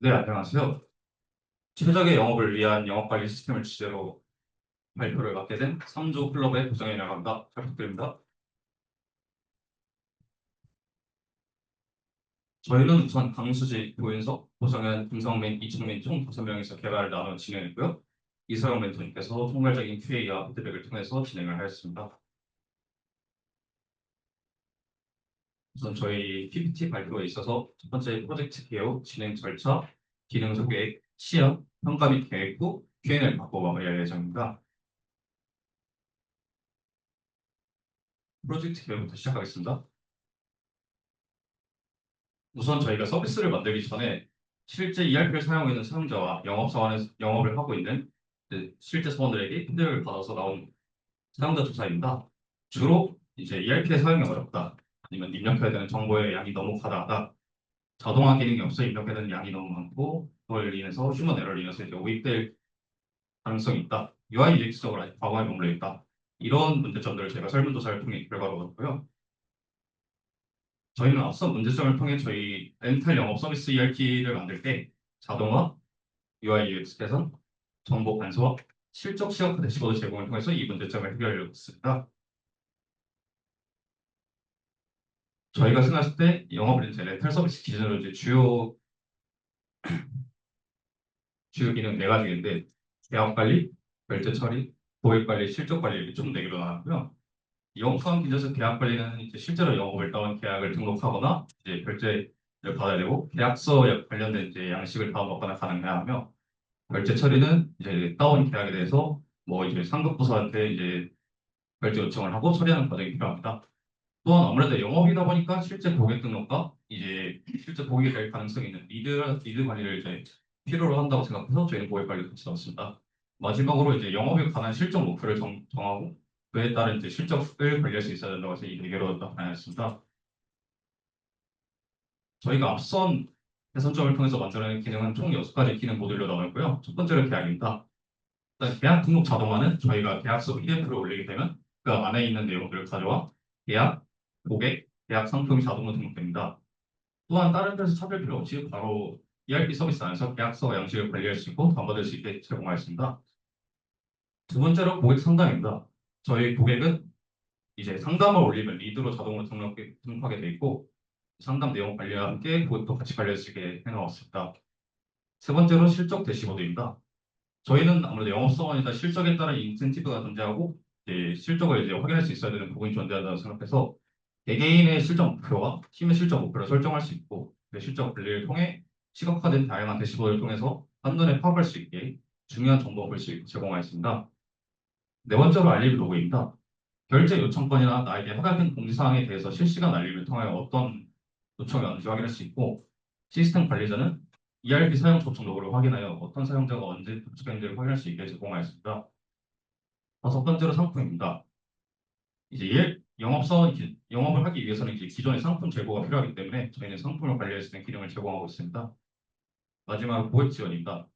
네, 안녕하세요. 최적의 영업을 위한 영업관리 시스템을 주제로 발표를 맡게 된 3조 클럽의 고정현이라고 합니다. 잘 부탁드립니다. 저희는 우선 강수지, 고윤석, 고정현, 김성민, 이충민 총 5명이서 개발을 나눠 진행했고요. 이서영 멘토님께서 총괄적인 QA와 피드백을 통해서 진행을 하였습니다. 우선 저희 PPT 발표에 있어서 첫 번째 프로젝트 개요, 진행 절차, 기능 소개, 시험, 평가 및 계획 후 Q&A를 받고 마무리할 예정입니다. 프로젝트 개요부터 시작하겠습니다. 우선 저희가 서비스를 만들기 전에 실제 ERP를 사용하고 있는 사용자와 영업사원에서 영업을 하고 있는 실제 사원들에게 피드백을 받아서 나온 사용자 조사입니다. 주로 이제 ERP의 사용이 어렵다, 아니면 입력해야 되는 정보의 양이 너무 과다하다, 자동화 기능이 없어 입력해야 되는 양이 너무 많고, 그걸 인해서 휴먼 에러를 인해서 이제 오입될 가능성이 있다, UI UX적으로 아직 과거에 머물러 있다, 이런 문제점들을 제가 설문조사를 통해 결과를 얻었고요. 저희는 앞서 문제점을 통해 저희 렌탈 영업 서비스 ERP를 만들 때 자동화, UI UX 개선, 정보 간소화, 실적 시각화 대시보드 제공을 통해서 이 문제점을 해결하려고 했습니다. 저희가 생각했을 때 영업을 이제 렌탈 서비스 기준으로 이제 주요 기능 네 가지인데, 계약 관리, 결제 처리, 고객 관리, 실적 관리 이렇게 총 4개로 나왔고요. 영업사원 기준에서 계약 관리는 이제 실제로 영업을 다운 계약을 등록하거나 이제 결제를 받아야 되고, 계약서 관련된 이제 양식을 다운받거나 가능해야 하며, 결제 처리는 이제 다운 계약에 대해서 뭐 이제 상급부서한테 이제 결제 요청을 하고 처리하는 과정이 필요합니다. 또한 아무래도 영업이다 보니까 실제 고객 등록과 이제 실제 고객이 될 가능성이 있는 리드 관리를 이제 필요로 한다고 생각해서 저희는 고객 관리를 같이 넣었습니다. 마지막으로 이제 영업에 관한 실적 목표를 정하고 그에 따른 이제 실적을 관리할 수 있어야 된다고 해서 이 4개로 나타냈습니다. 저희가 앞선 개선점을 통해서 만들어낸 기능은 총 6가지 기능 모듈로 나와 있고요. 첫 번째로 계약입니다. 일단 계약 등록 자동화는 저희가 계약서 PDF를 올리게 되면 그 안에 있는 내용들을 가져와 계약, 고객, 계약 상품이 자동으로 등록됩니다. 또한 다른 데서 찾을 필요 없이 바로 ERP 서비스 안에서 계약서 양식을 관리할 수 있고 다운받을 수 있게 제공하였습니다. 두 번째로 고객 상담입니다. 저희 고객은 이제 상담을 올리면 리드로 자동으로 등록하게 돼 있고, 상담 내용 관리와 함께 그것도 같이 관리할 수 있게 해놓았습니다. 세 번째로 실적 대시보드입니다. 저희는 아무래도 영업사원이다 실적에 따른 인센티브가 존재하고 이제 실적을 이제 확인할 수 있어야 되는 부분이 존재한다고 생각해서 개개인의 실적 목표와 팀의 실적 목표를 설정할 수 있고, 그 실적 관리를 통해 시각화된 다양한 대시보드를 통해서 한눈에 파악할 수 있게 중요한 정보를 볼 수 있게 제공하였습니다. 네 번째로 알림 로그입니다. 결제 요청건이나 나에게 허가된 공지사항에 대해서 실시간 알림을 통하여 어떤 요청이 왔는지 확인할 수 있고, 시스템 관리자는 ERP 사용 접촉 로그를 확인하여 어떤 사용자가 언제 접촉했는지를 확인할 수 있게 제공하였습니다. 다섯 번째로 상품입니다. 이제 영업을 하기 위해서는 이제 기존의 상품 재고가 필요하기 때문에 저희는 상품을 관리할 수 있는 기능을 제공하고 있습니다. 마지막으로 고객 지원입니다.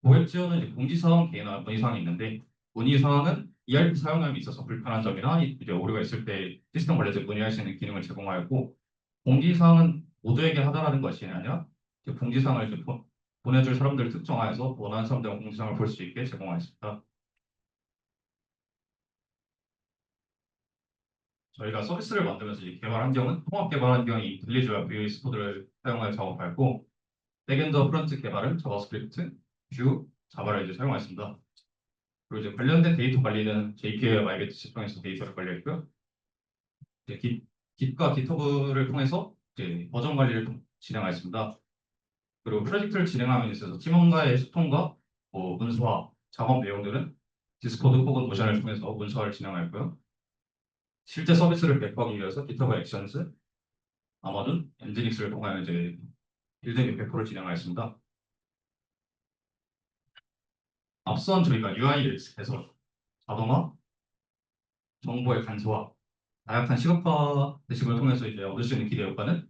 고객 지원은 이제 공지사항, 개인화, 문의사항이 있는데, 문의사항은 ERP 사용감에 있어서 불편한 점이나 이제 오류가 있을 때 시스템 관리자에 문의할 수 있는 기능을 제공하였고, 공지사항은 모두에게 하달하는 것이 아니라 이제 공지사항을 이제 보내줄 사람들을 특정하여서 원하는 사람들은 공지사항을 볼 수 있게 제공하였습니다. 저희가 서비스를 만들면서 이 개발 환경은 통합 개발 환경이 인텔리지와 VS 코드를 사용하여 작업하였고, 백엔드 프론트 개발은 자바스크립트, 뷰, 자바를 이제 사용하였습니다. 그리고 이제 관련된 데이터 관리는 JPA, 마이게트시 통해서 데이터를 관리했고요. 이제 깃과 깃허브를 통해서 이제 버전 관리를 진행하였습니다. 그리고 프로젝트를 진행함에 있어서 팀원과의 소통과 뭐 문서화, 작업 내용들은 디스코드 혹은 노션을 통해서 문서화를 진행하였고요. 실제 서비스를 배포하기 위해서 깃허브 액션스, 아마존, 엔지닉스를 통하여 이제 빌드 및 배포를 진행하였습니다. 앞선 저희가 UI UX에서 자동화, 정보의 간소화, 다양한 시각화 대시보드를 통해서 이제 얻을 수 있는 기대 효과는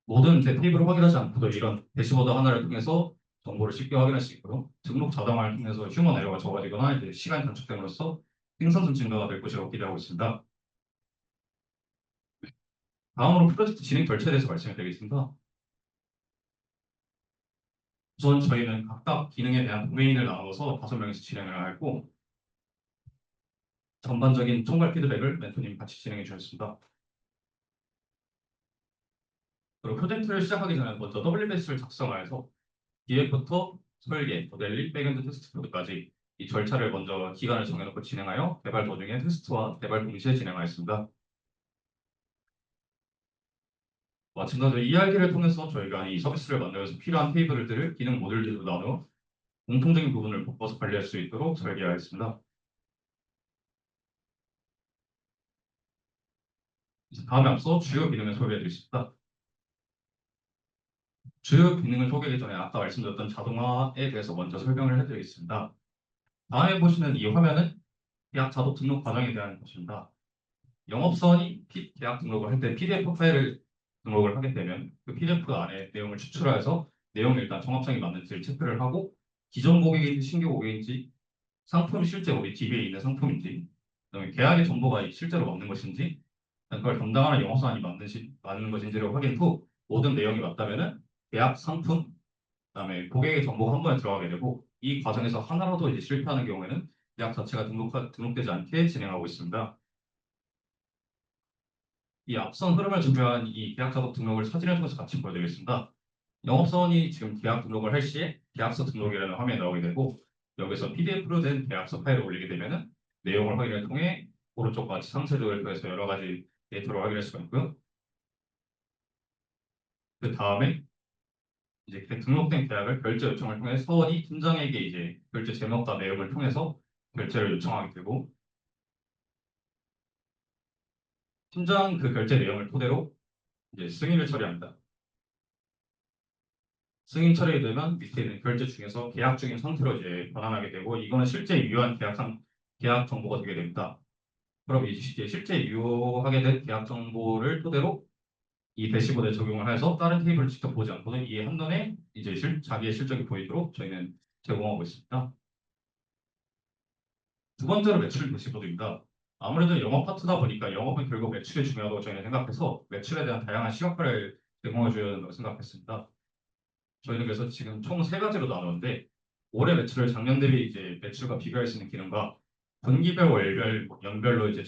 모든 이제 테이블을 확인하지 않고도 이런 대시보드 하나를 통해서 정보를 쉽게 확인할 수 있고요. 등록 자동화를 통해서 휴먼 에러가 적어지거나 이제 시간이 단축됨으로써 생산성 증가가 될 것이라고 기대하고 있습니다. 다음으로 프로젝트 진행 절차에 대해서 말씀을 드리겠습니다. 우선 저희는 각각 기능에 대한 도메인을 나눠서 5명에서 진행을 하고 전반적인 총괄 피드백을 멘토님이 같이 진행해 주셨습니다. 그리고 프로젝트를 시작하기 전에 먼저 WBS를 작성하여서 기획부터 설계, 모델링, 백엔드 테스트 코드까지 이 절차를 먼저 기간을 정해놓고 진행하여 개발 도중에 테스트와 개발 동시에 진행하였습니다. 마찬가지로 ERD를 통해서 저희가 이 서비스를 만들어서 필요한 테이블들을 기능 모듈들로 나누어 공통적인 부분을 묶어서 관리할 수 있도록 설계하였습니다. 다음에 앞서 주요 기능을 소개해드리겠습니다. 주요 기능을 소개하기 전에 아까 말씀드렸던 자동화에 대해서 먼저 설명을 해드리겠습니다. 다음에 보시는 이 화면은 계약 자동 등록 과정에 대한 것입니다. 영업사원이 계약 등록을 할 때 PDF 파일을 등록을 하게 되면 그 PDF 안에 내용을 추출해서 내용을 일단 정확성이 맞는지를 체크를 하고 기존 고객인지 신규 고객인지 상품이 실제 우리 DB에 있는 상품인지 그다음에 계약의 정보가 실제로 맞는 것인지 그걸 담당하는 영업사원이 맞는 것인지를 확인 후 모든 내용이 맞다면은 계약 상품 그다음에 고객의 정보가 한 번에 들어가게 되고 이 과정에서 하나라도 이제 실패하는 경우에는 계약 자체가 등록되지 않게 진행하고 있습니다. 이 앞선 흐름을 준비한 이 계약 작업 등록을 사진을 통해서 같이 보여드리겠습니다. 영업사원이 지금 계약 등록을 할 시에 계약서 등록이라는 화면이 나오게 되고 여기서 PDF로 된 계약서 파일을 올리게 되면 내용을 확인을 통해 오른쪽과 같이 상세도를 통해서 여러 가지 데이터를 확인할 수가 있고요. 그 다음에 이제 등록된 계약을 결제 요청을 통해 사원이 팀장에게 이제 결제 제목과 내용을 통해서 결제를 요청하게 되고 팀장 그 결제 내용을 토대로 이제 승인을 처리합니다. 승인 처리가 되면 밑에 있는 결제 중에서 계약 중인 상태로 이제 변환하게 되고 이거는 실제 유효한 계약 정보가 되게 됩니다. 그럼 이제 실제 유효하게 된 계약 정보를 토대로 이 대시보드에 적용을 해서 다른 테이블을 직접 보지 않고도 이 한눈에 이제 자기의 실적이 보이도록 저희는 제공하고 있습니다. 두 번째로 매출 대시보드입니다. 아무래도 영업 파트다 보니까 영업은 결국 매출이 중요하다고 저희는 생각해서 매출에 대한 다양한 시각화를 제공해 주는 생각했습니다. 저희는 그래서 지금 총 3가지로 나누는데 올해 매출을 작년 대비 이제 매출과 비교할 수 있는 기능과 분기별, 월별, 연별로 이제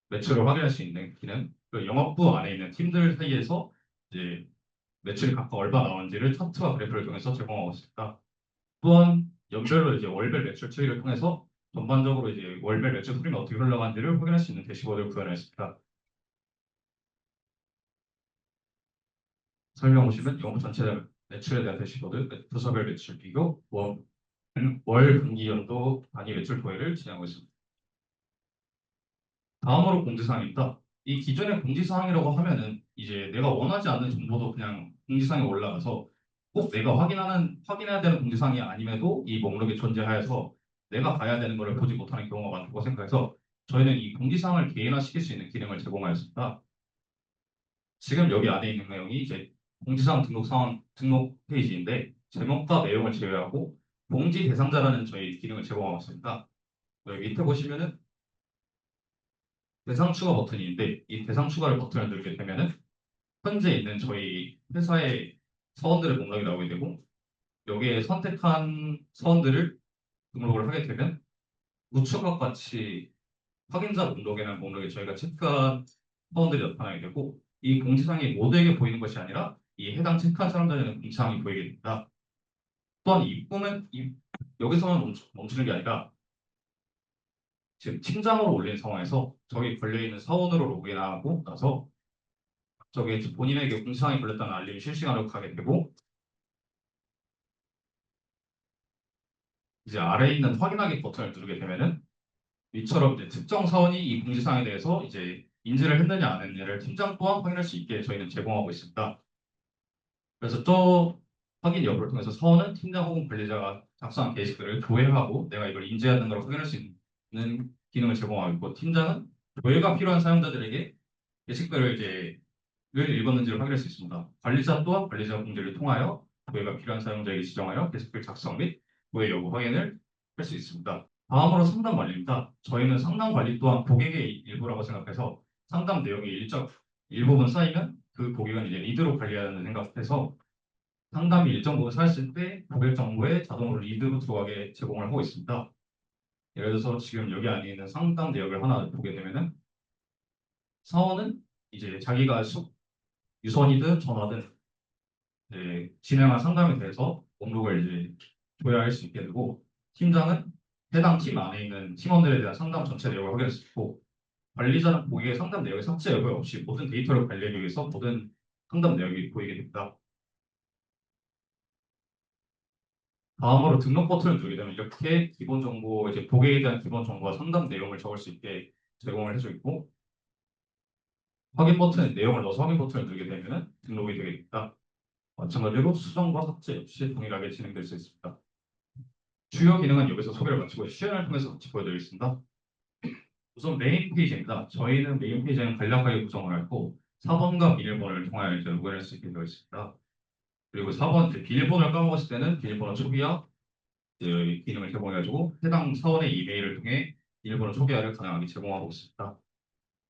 매출을 확인할 수 있는 기능, 그 영업부 안에 있는 팀들 사이에서 이제 매출이 각각 얼마 나오는지를 차트와 그래프를 통해서 제공하고 있습니다. 또한 연별로 이제 월별 매출 추이를 통해서 전반적으로 이제 월별 매출 흐름이 어떻게 흘러가는지를 확인할 수 있는 대시보드를 구현했습니다. 설명 보시면 영업 전체 매출에 대한 대시보드, 부서별 매출 비교, 월, 분기, 연도 단위 매출 토해를 진행하고 있습니다. 다음으로 공지사항입니다. 이 기존의 공지사항이라고 하면은 이제 내가 원하지 않는 정보도 그냥 공지사항에 올라가서 꼭 내가 확인해야 되는 공지사항이 아님에도 이 목록에 존재하여서 내가 봐야 되는 것을 보지 못하는 경우가 많다고 생각해서 저희는 이 공지사항을 개인화시킬 수 있는 기능을 제공하였습니다. 지금 여기 안에 있는 내용이 이제 공지사항 등록 페이지인데 제목과 내용을 제외하고 공지 대상자라는 저희 기능을 제공하고 있습니다. 여기 밑에 보시면은 대상 추가 버튼이 있는데 이 대상 추가를 버튼을 누르게 되면은 현재 있는 저희 회사의 사원들의 목록이 나오게 되고 여기에 선택한 사원들을 등록을 하게 되면 우측과 같이 확인자 목록이라는 목록에 저희가 체크한 사원들이 나타나게 되고 이 공지사항이 모두에게 보이는 것이 아니라 이 해당 체크한 사람들에게는 공지사항이 보이게 됩니다. 또한 여기서만 멈추는 게 아니라 지금 팀장으로 올린 상황에서 저기 걸려있는 사원으로 로그인하고 나서 저게 본인에게 공지사항이 걸렸다는 알림이 실시간으로 가게 되고 이제 아래에 있는 확인하기 버튼을 누르게 되면은 이처럼 이제 특정 사원이 이 공지사항에 대해서 이제 인지를 했느냐 안 했느냐를 팀장 또한 확인할 수 있게 저희는 제공하고 있습니다. 그래서 또 확인 여부를 통해서 사원은 팀장 혹은 관리자가 작성한 게시글을 조회하고 내가 이걸 인지하는 걸 확인할 수 있는 기능을 제공하고 있고 팀장은 조회가 필요한 사용자들에게 게시글을 이제 를 읽었는지를 확인할 수 있습니다. 관리자 또한 관리자 공지를 통하여 조회가 필요한 사용자에게 지정하여 게시글 작성 및 조회 여부 확인을 할 수 있습니다. 다음으로 상담 관리입니다. 저희는 상담 관리 또한 고객의 일부라고 생각해서 상담 내용이 일부분 쌓이면 그 고객은 이제 리드로 관리하는 생각해서 상담이 일정 부분 쌓였을 때 고객 정보에 자동으로 리드로 들어가게 제공을 하고 있습니다. 예를 들어서 지금 여기 안에 있는 상담 내역을 하나 보게 되면은 사원은 이제 자기가 유선이든 전화든 진행한 상담에 대해서 목록을 이제 조회할 수 있게 되고 팀장은 해당 팀 안에 있는 팀원들에 대한 상담 전체 내용을 확인할 수 있고 관리자는 고객의 상담 내역의 삭제 여부 없이 모든 데이터를 관리하기 위해서 모든 상담 내역이 보이게 됩니다. 다음으로 등록 버튼을 누르게 되면 이렇게 기본 정보, 이제 고객에 대한 기본 정보와 상담 내용을 적을 수 있게 제공을 해주고 있고 확인 버튼, 내용을 넣어서 확인 버튼을 누르게 되면 등록이 되게 됩니다. 마찬가지로 수정과 삭제 역시 동일하게 진행될 수 있습니다. 주요 기능은 여기서 소개를 마치고 시연을 통해서 같이 보여드리겠습니다. 우선 메인 페이지입니다. 저희는 메인 페이지는 간략하게 구성을 했고 4번과 비밀번호를 통하여 이제 로그인할 수 있게 되어 있습니다. 그리고 4번 비밀번호를 까먹었을 때는 비밀번호 초기화 기능을 제공해가지고 해당 사원의 이메일을 통해 비밀번호 초기화를 가능하게 제공하고 있습니다.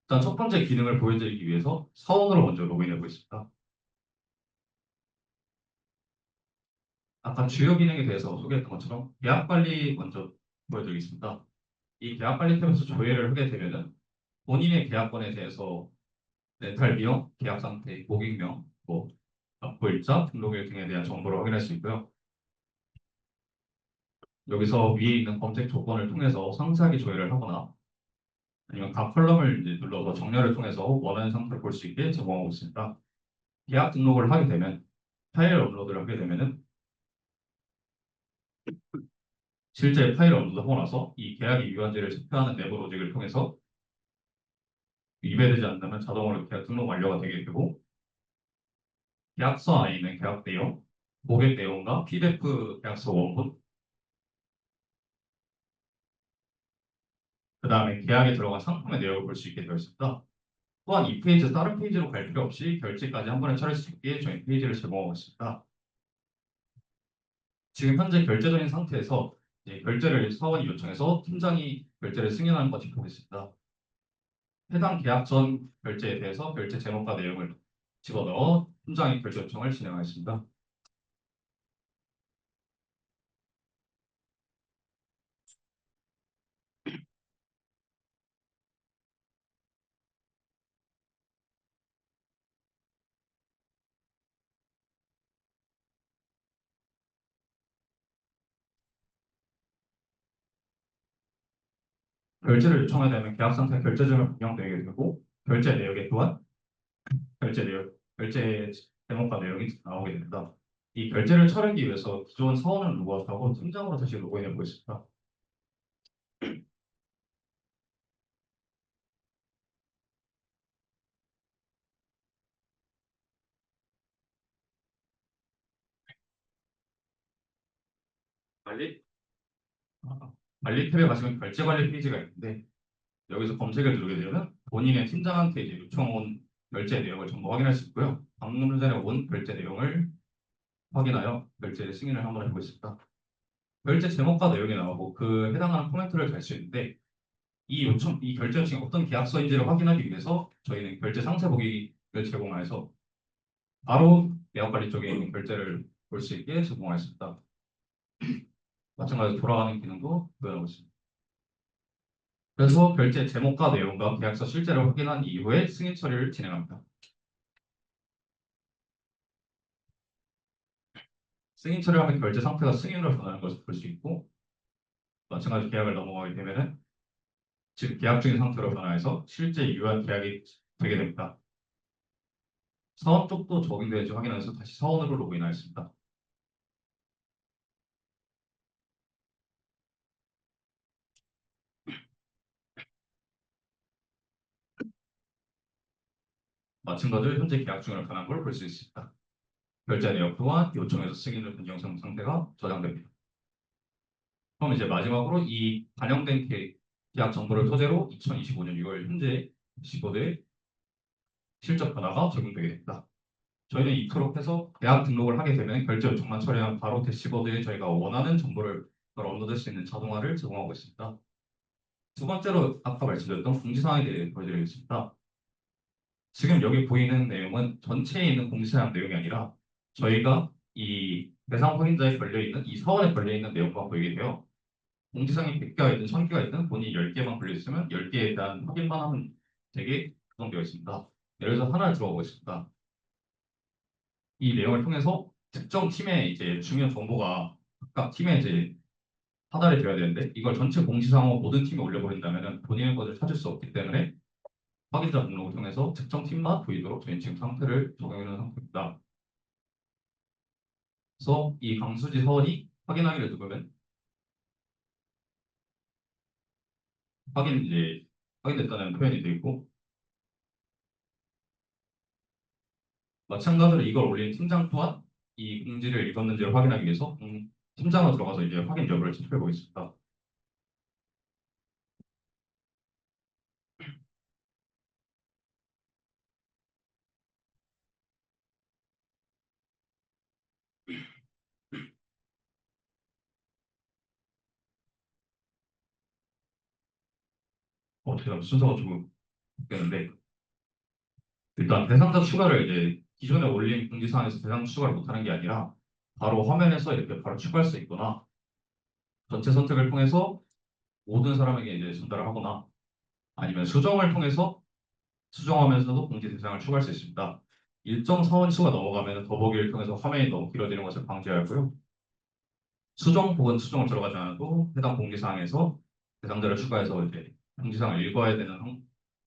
일단 첫 번째 기능을 보여드리기 위해서 사원으로 먼저 로그인해 보겠습니다. 아까 주요 기능에 대해서 소개했던 것처럼 계약 관리 먼저 보여드리겠습니다. 이 계약 관리 탭에서 조회를 하게 되면은 본인의 계약권에 대해서 렌탈 비용, 계약 상태, 고객명, 납부일자, 등록일 등에 대한 정보를 확인할 수 있고요. 여기서 위에 있는 검색 조건을 통해서 상세하게 조회를 하거나 아니면 각 컬럼을 이제 눌러서 정렬을 통해서 원하는 상태를 볼 수 있게 제공하고 있습니다. 계약 등록을 하게 되면 파일 업로드를 하게 되면은 실제 파일 업로드하고 나서 이 계약이 위반지를 체크하는 내부 로직을 통해서 위배되지 않는다면 자동으로 계약 등록 완료가 되게 되고 계약서 안에 있는 계약 내용, 고객 내용과 PDF 계약서 원본, 그 다음에 계약에 들어간 상품의 내용을 볼 수 있게 되어 있습니다. 또한 이 페이지 다른 페이지로 갈 필요 없이 결제까지 한 번에 처리할 수 있게 저희 페이지를 제공하고 있습니다. 지금 현재 결제 중인 상태에서 결제를 사원이 요청해서 팀장이 결제를 승인하는 것을 보겠습니다. 해당 계약 전 결제에 대해서 결제 제목과 내용을 집어넣어 팀장이 결제 요청을 진행하겠습니다. 결제를 요청하게 되면 계약 상태 결제증을 변경되게 되고 결제 내역에 또한 결제 제목과 내용이 나오게 됩니다. 이 결제를 처리하기 위해서 기존 사원을 로그아웃하고 팀장으로 다시 로그인해 보겠습니다. 관리 관리 탭에 가시면 결제 관리 페이지가 있는데 여기서 검색을 누르게 되면 본인의 팀장한테 이제 요청온 결제 내역을 전부 확인할 수 있고요. 방금 전에 온 결제 내용을 확인하여 결제 승인을 한번 해보겠습니다. 결제 제목과 내용이 나오고 그 해당하는 코멘트를 달 수 있는데 이 결제 요청이 어떤 계약서인지를 확인하기 위해서 저희는 결제 상세 보기를 제공하여서 바로 계약관리 쪽에 있는 결제를 볼 수 있게 제공하였습니다. 마찬가지로 돌아가는 기능도 구현하고 있습니다. 그래서 결제 제목과 내용과 계약서 실제로 확인한 이후에 승인 처리를 진행합니다. 승인 처리하면 결제 상태가 승인으로 변하는 것을 볼 수 있고 마찬가지로 계약을 넘어가게 되면은 즉 계약 중인 상태로 변화해서 실제 유효한 계약이 되게 됩니다. 사원 쪽도 적용되는지 확인해서 다시 사원으로 로그인하였습니다. 마찬가지로 현재 계약 중으로 변한 걸 볼 수 있습니다. 결제 내역 또한 요청에서 승인을 변경 상태가 저장됩니다. 그럼 이제 마지막으로 이 반영된 계약 정보를 토대로 2025년 6월 현재 시보드에 실적 변화가 적용되게 됩니다. 저희는 이토록 해서 계약 등록을 하게 되면 결제 요청만 처리하면 바로 대시보드에 저희가 원하는 정보를 업로드할 수 있는 자동화를 제공하고 있습니다. 두 번째로 아까 말씀드렸던 공지사항에 대해 보여드리겠습니다. 지금 여기 보이는 내용은 전체에 있는 공시사항 내용이 아니라 저희가 이 대상 확인자에 걸려있는 이 사원에 걸려있는 내용만 보이게 돼요. 공지사항이 100개가 있든 1000개가 있든 본인이 10개만 걸려있으면 10개에 대한 확인만 하면 되게 구성되어 있습니다. 예를 들어서 하나를 들어가 보겠습니다. 이 내용을 통해서 특정 팀의 이제 중요한 정보가 각각 팀에 이제 하달이 되어야 되는데 이걸 전체 공시사항으로 모든 팀에 올려버린다면 본인의 것을 찾을 수 없기 때문에 확인자 목록을 통해서 특정 팀만 보이도록 저희는 지금 상태를 적용해 놓은 상태입니다. 그래서 이 강수지 사원이 확인하기를 누르면 이제 확인됐다는 표현이 되어 있고 마찬가지로 이걸 올린 팀장 또한 이 공지를 읽었는지를 확인하기 위해서 팀장으로 들어가서 이제 확인 여부를 체크해 보겠습니다. 제가 순서가 조금 바뀌었는데 일단 대상자 추가를 이제 기존에 올린 공지사항에서 대상 추가를 못하는 게 아니라 바로 화면에서 이렇게 바로 추가할 수 있거나 전체 선택을 통해서 모든 사람에게 이제 전달을 하거나 아니면 수정을 통해서 수정하면서도 공지 대상을 추가할 수 있습니다. 일정 사원 수가 넘어가면 더보기를 통해서 화면이 너무 길어지는 것을 방지하고요. 수정 혹은 수정을 들어가지 않아도 해당 공지사항에서 대상자를 추가해서 이제 공지사항을 읽어야 되는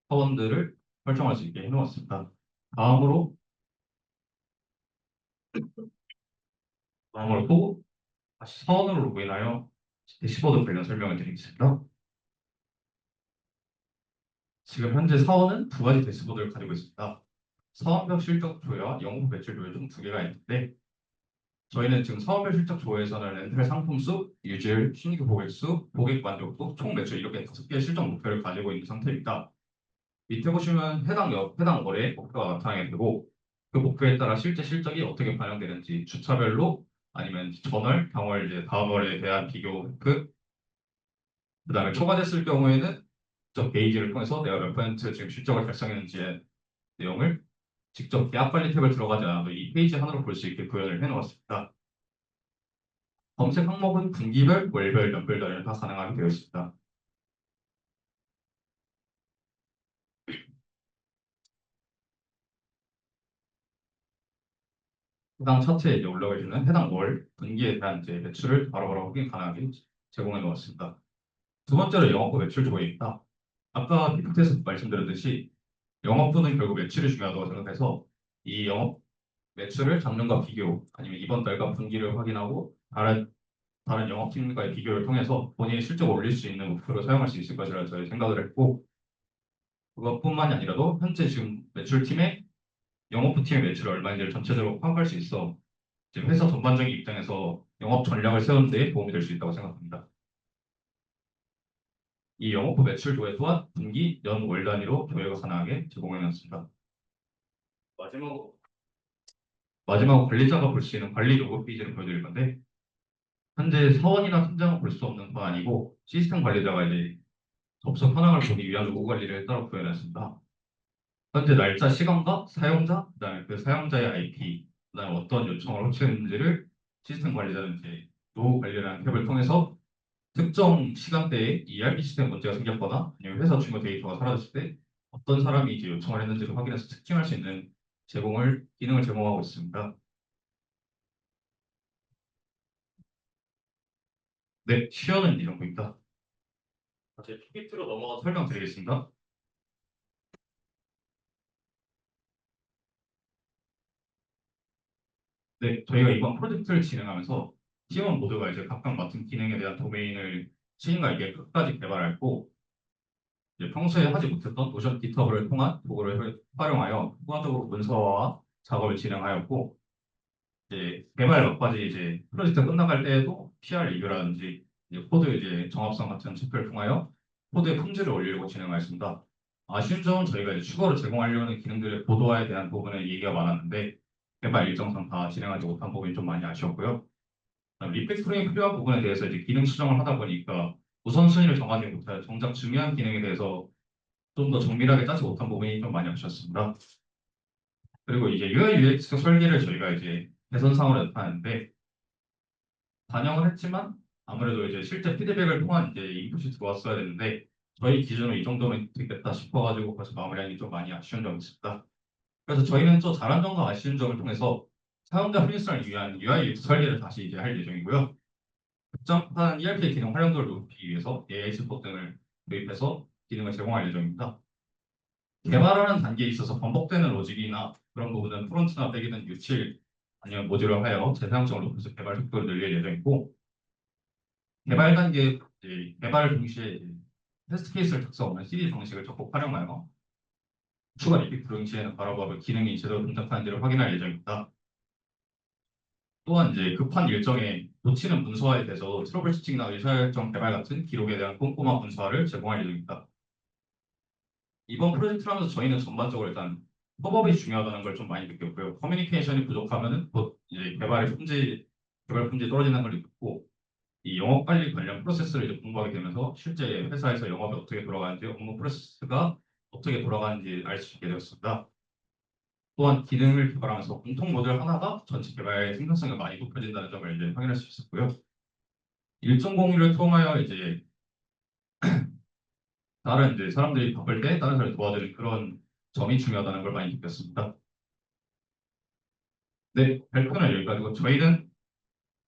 사원들을 설정할 수 있게 해놓았습니다. 다음으로 또 다시 사원으로 로그인하여 대시보드 관련 설명을 드리겠습니다. 지금 현재 사원은 두 가지 대시보드를 가지고 있습니다. 사원별 실적 조회와 영업 매출 조회 중 두 개가 있는데 저희는 지금 사원별 실적 조회에서는 렌탈 상품 수, 유질, 신규 고객 수, 고객 만족도, 총 매출 이렇게 5개의 실적 목표를 가지고 있는 상태입니다. 밑에 보시면 해당 거래의 목표가 나타나게 되고 그 목표에 따라 실제 실적이 어떻게 반영되는지 주차별로 아니면 전월, 당월 이제 다음 월에 대한 비교 그다음에 초과됐을 경우에는 직접 게이지를 통해서 내가 몇 퍼센트 지금 실적을 달성했는지의 내용을 직접 계약 관리 탭을 들어가지 않아도 이 페이지 하나로 볼 수 있게 구현을 해놓았습니다. 검색 항목은 분기별, 월별, 연별 단위로 다 가능하게 되어 있습니다. 해당 차트에 이제 올라가 있는 해당 월, 분기에 대한 이제 매출을 바로바로 확인 가능하게 제공해 놓았습니다. 두 번째로 영업부 매출 조회입니다. 아까 PPT에서 말씀드렸듯이 영업부는 결국 매출이 중요하다고 생각해서 이 영업 매출을 작년과 비교 아니면 이번 달과 분기를 확인하고 다른 영업팀과의 비교를 통해서 본인이 실적을 올릴 수 있는 목표로 사용할 수 있을 것이라 저희 생각을 했고 그것뿐만이 아니라도 현재 지금 매출팀의 영업부 팀의 매출이 얼마인지를 전체적으로 파악할 수 있어 지금 회사 전반적인 입장에서 영업 전략을 세우는 데 도움이 될 수 있다고 생각합니다. 이 영업부 매출 조회 또한 분기, 연, 월 단위로 조회가 가능하게 제공해 놨습니다. 마지막으로 관리자가 볼 수 있는 관리 로그 페이지를 보여드릴 건데 현재 사원이나 팀장은 볼 수 없는 방안이고 시스템 관리자가 이제 접속 현황을 보기 위한 로그 관리를 따로 구현했습니다. 현재 날짜, 시간과 사용자, 그다음에 그 사용자의 IP, 그다음에 어떤 요청을 호출했는지를 시스템 관리자는 이제 로그 관리라는 탭을 통해서 특정 시간대에 ERP 시스템 문제가 생겼거나 아니면 회사 중요 데이터가 사라졌을 때 어떤 사람이 이제 요청을 했는지를 확인해서 특징할 수 있는 기능을 제공하고 있습니다. 네, 시연은 이 정도입니다. 제 PPT로 넘어가 설명드리겠습니다. 네, 저희가 이번 프로젝트를 진행하면서 팀원 모두가 이제 각각 맡은 기능에 대한 도메인을 책임과 있게 끝까지 개발했고 이제 평소에 하지 못했던 노션 GitHub을 통한 도구를 활용하여 추가적으로 문서화 작업을 진행하였고 이제 개발 막바지 이제 프로젝트 끝나갈 때에도 PR 리뷰라든지 이제 코드 이제 정합성 같은 체크를 통하여 코드의 품질을 올리려고 진행하였습니다. 아쉬운 점은 저희가 이제 추가로 제공하려는 기능들의 고도화에 대한 부분에 얘기가 많았는데 개발 일정상 다 진행하지 못한 부분이 좀 많이 아쉬웠고요. 리팩토링이 필요한 부분에 대해서 이제 기능 수정을 하다 보니까 우선순위를 정하지 못해 정작 중요한 기능에 대해서 좀 더 정밀하게 짜지 못한 부분이 좀 많이 없었습니다. 그리고 이제 UI UX 설계를 저희가 이제 개선사항으로 나타냈는데 반영을 했지만 아무래도 이제 실제 피드백을 통한 이제 인풋이 들어왔어야 되는데 저희 기준으로 이 정도면 되겠다 싶어가지고 벌써 마무리하기 좀 많이 아쉬운 점이 있습니다. 그래서 저희는 또 잘한 점과 아쉬운 점을 통해서 사용자 편의성을 위한 UI UX 설계를 다시 이제 할 예정이고요. 복잡한 ERP 기능 활용도를 높이기 위해서 AI 챗봇 등을 도입해서 기능을 제공할 예정입니다. 개발하는 단계에 있어서 반복되는 로직이나 그런 부분은 프론트나 백이든 유칠 아니면 모듈을 하여 재사용성을 높여서 개발 속도를 늘릴 예정이고 개발 단계 이제 개발 동시에 이제 테스트 케이스를 작성하는 CD 방식을 적극 활용하여 추가 리피트 동시에는 바로바로 기능이 제대로 동작하는지를 확인할 예정입니다. 또한 이제 급한 일정에 놓치는 문서화에 대해서 트러블 슈팅이나 의사결정 개발 같은 기록에 대한 꼼꼼한 문서화를 제공할 예정입니다. 이번 프로젝트를 하면서 저희는 전반적으로 일단 협업이 중요하다는 걸 좀 많이 느꼈고요. 커뮤니케이션이 부족하면은 곧 이제 개발 품질이 떨어지는 걸 느꼈고 이 영업 관리 관련 프로세스를 이제 공부하게 되면서 실제 회사에서 영업이 어떻게 돌아가는지 업무 프로세스가 어떻게 돌아가는지 알 수 있게 되었습니다. 또한 기능을 개발하면서 공통 모듈 하나가 전체 개발의 생산성이 많이 높여진다는 점을 이제 확인할 수 있었고요. 일정 공유를 통하여 이제 다른 이제 사람들이 바쁠 때 다른 사람을 도와주는 그런 점이 중요하다는 걸 많이 느꼈습니다. 네, 발표는 여기까지고 저희는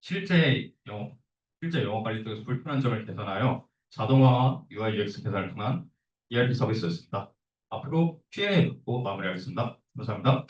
실제 영업, 실제 영업 관리 쪽에서 불편한 점을 개선하여 자동화 UI UX 개선을 통한 ERP 서비스였습니다. 앞으로 Q&A 듣고 마무리하겠습니다. 감사합니다.